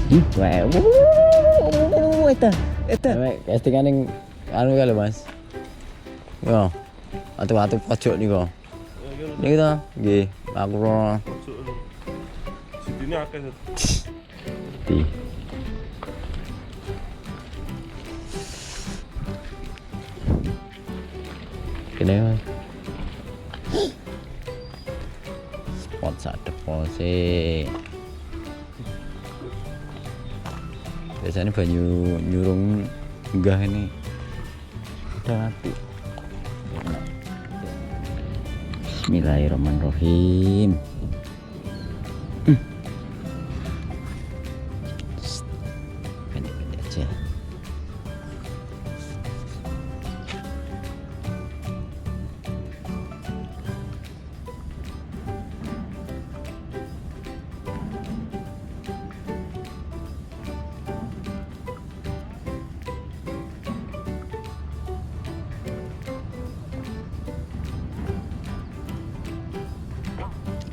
Wah, eta. Castingan yang anu kali Mas. Yo. Atu-atu pojok niku. Niki to, nggih. Aku ro. Sidine akeh. Di. Kene Mas. Spot sak depose. Biasanya banyu nyurung enggak ini udah mati. Bismillahirrahmanirrahim. Pendek-pendek aja.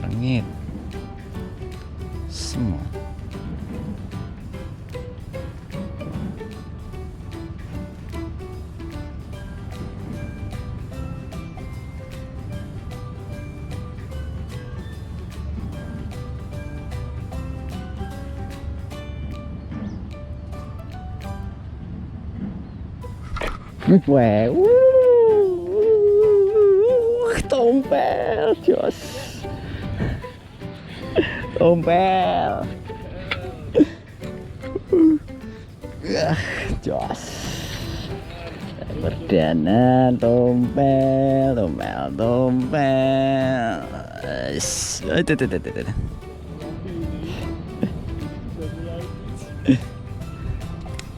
Langit semua weh, tompel jos. Tompel. Jos. Perdana tompel.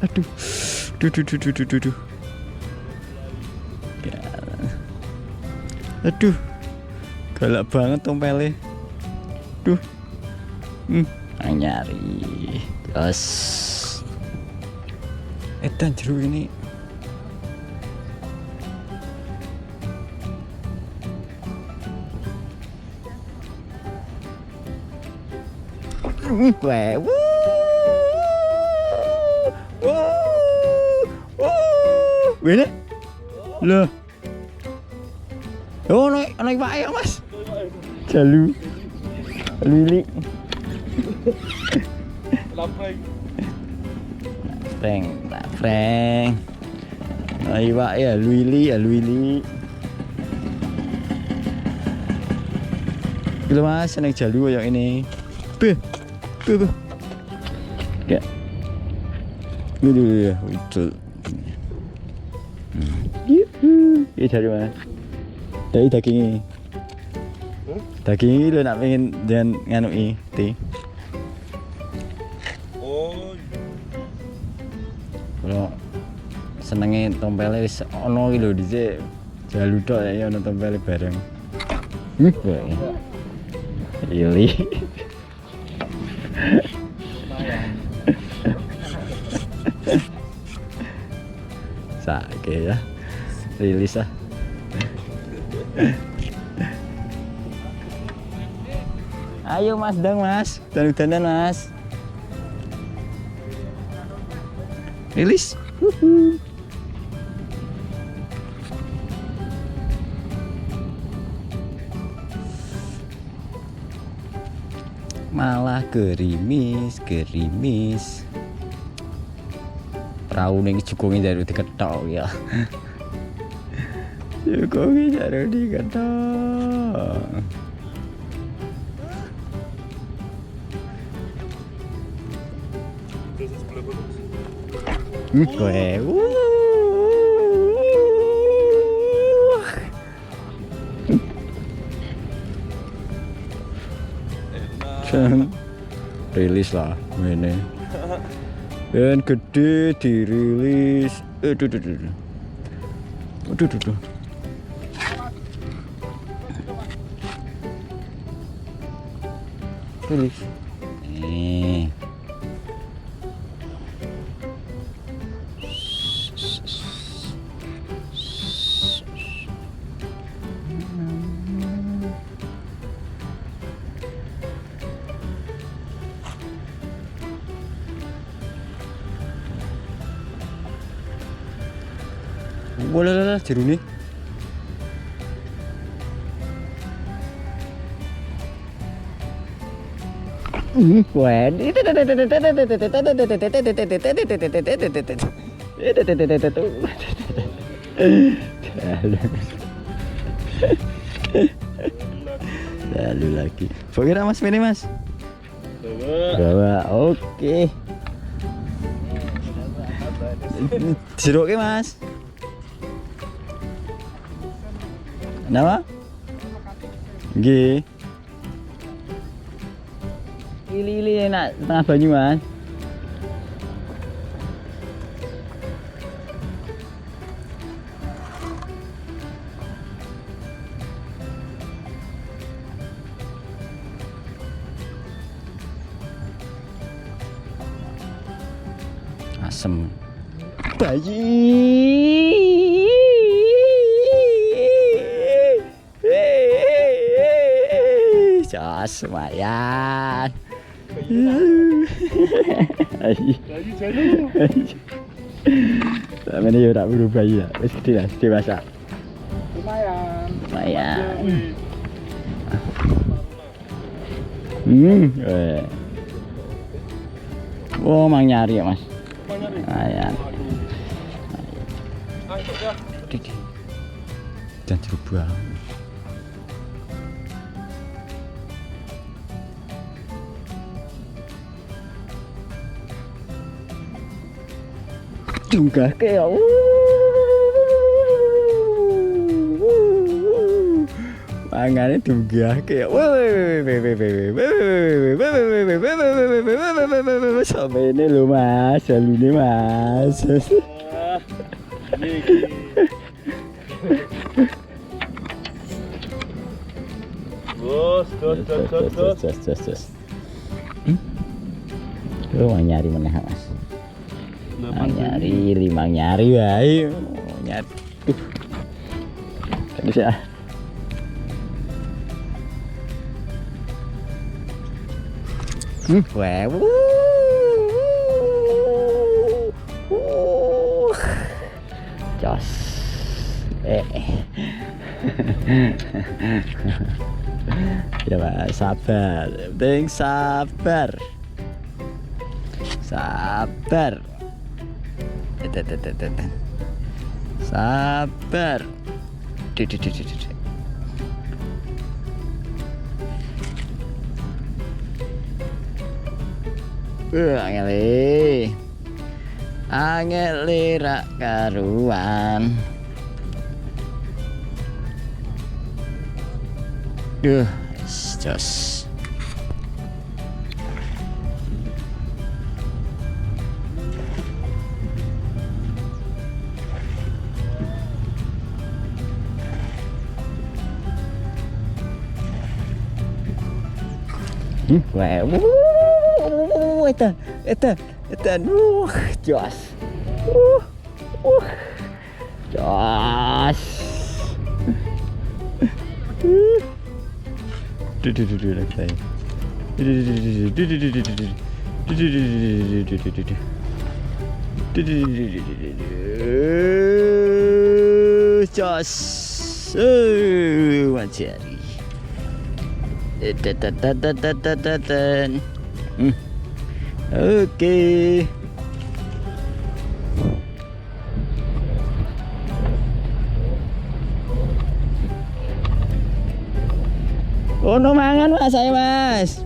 Aduh. Aduh. Galak banget tompelnya. Duh. Nyari. Terus edan jeruk ini. Weh. Wene? Loh. Oh, naik wae ya, Mas. Jalu. Lili. Freng. Ayo Pak ya, Lili. Gila Mas, naik jalu yang ini. Beh. Ya. Ini ya, udah. Ini dari mana? Dari dagingnya. Daging lu nak pengen jangan nganu ti. Oh. Kalau senenge tompele wis ono iki lho dhisik. Jalu tok ya ono tompele bareng. Ili. Sakit ya. Rilis ah. Ayo Mas dong Mas, dan-danan Mas. Rilis. Malah gerimis. Perahu ning jukunge jare diketok ya. Jukunge jare diketok. Gue. Rilis lah ini. Ben gede dirilis. Aduh. Rilis. Nih. Boleh lah jeruk nih. Wah, lalu lagi. Bagaimana mas ini mas? Bawa, oke. Jeruknya mas. Nama? G. Ili enak tengah banyu mas. Asem. Bayi. Jos lumayan. Lagi jauh. Tak mana ya tak berubah ya. Wis gede lah, dewasa. Lumayan. Lumayan. Oh, mang nyari ya, Mas. Lumayan. Dan jeruk buah. Tunggah ke ya. Mangane tunggah ke ya. Sampai ini lo mas, lalu ini mas. Tos. Lu nyari mana mas? Nyari limang nyari wae. Nyari. Kan bisa. Wah. Jos. Ya Pak, sabar. Penting sabar. Sabar. Sabar. Angeli rak karuan. Jos. Wah, eta, jos, jos, jos, mencari. Oke. Oh, no mangan mas, saya mas.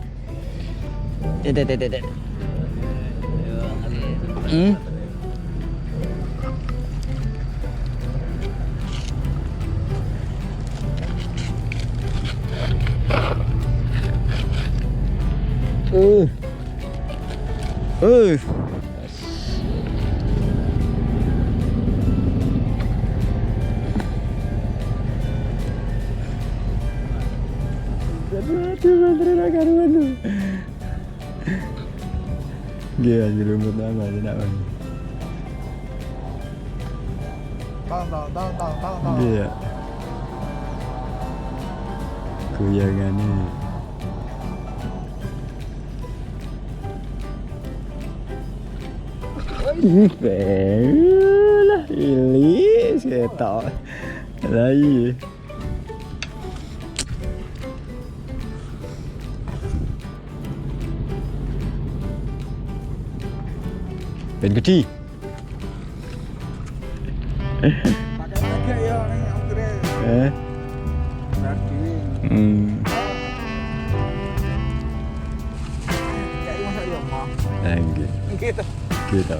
Gila, di rumput nama aja nak bang. Tahu. Iya. Goyangannya. Lah Ili setok. Lah iya. Ben gede. Pakai ya ning antre. Berarti. Ya iya masa ya mah. Enggak. Gitu. Gitu.